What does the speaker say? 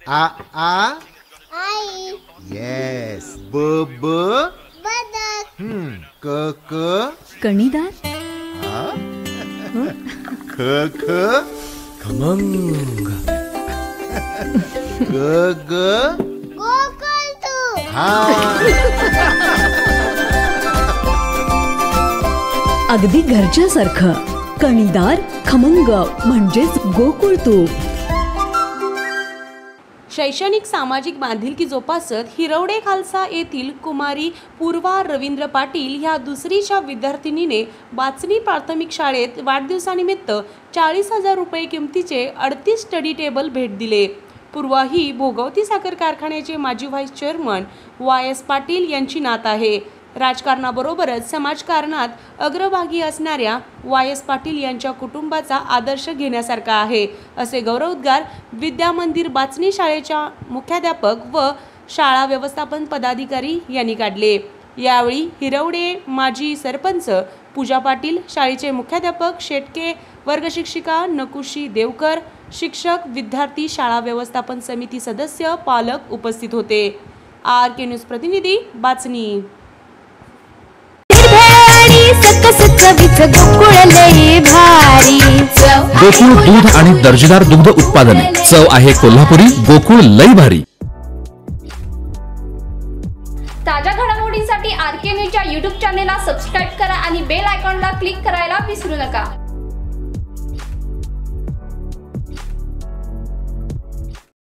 आ आई. Yes. ब ब बदक. क क कणीदार. ख ख खमंग. ग ग गोकुळतू. हा. अगदी घरच्यासारखं. कणीदार खमंग म्हणजेच गोकुळ तूप. शैक्षणिक सामाजिक बांधिलकी जोपासत हिरवडे खालसा येथील कुमारी पूर्वा रवींद्र पाटील ह्या दुसरीच्या विद्यार्थिनीने बाचणी प्राथमिक शाळेत वाढदिवसानिमित्त 40,000 रुपये किमतीचे 38 स्टडी टेबल भेट दिले. पूर्वा ही भोगवती साखर कारखान्याचे माजी व्हाईस चेअरमन YS पाटील यांची नात आहे. राजकारणाबरोबरच समाजकारणात अग्रभागी असणाऱ्या YS पाटील यांच्या कुटुंबाचा आदर्श घेण्यासारखा आहे, असे गौरवोद्गार विद्या मंदिर बाचणी शाळेच्या मुख्याध्यापक व शाळा व्यवस्थापन पदाधिकारी यांनी काढले. यावेळी हिरवडे माजी सरपंच पूजा पाटील, शाळेचे मुख्याध्यापक शेटके, वर्गशिक्षिका नकुशी देवकर, शिक्षक, विद्यार्थी, शाळा व्यवस्थापन समिती सदस्य, पालक उपस्थित होते. RK न्यूज प्रतिनिधी बाचणी. गोकुळ दूध आणि दर्जेदार दुग्ध उत्पादने. चव आहे कोल्हापुरी. गोकुळ लई भारी. ताज्या घडामोडींसाठी RK न्यूजच्या YouTube चॅनेलला सबस्क्राईब करा आणि बेल आयकॉनला क्लिक करायला विसरू नका.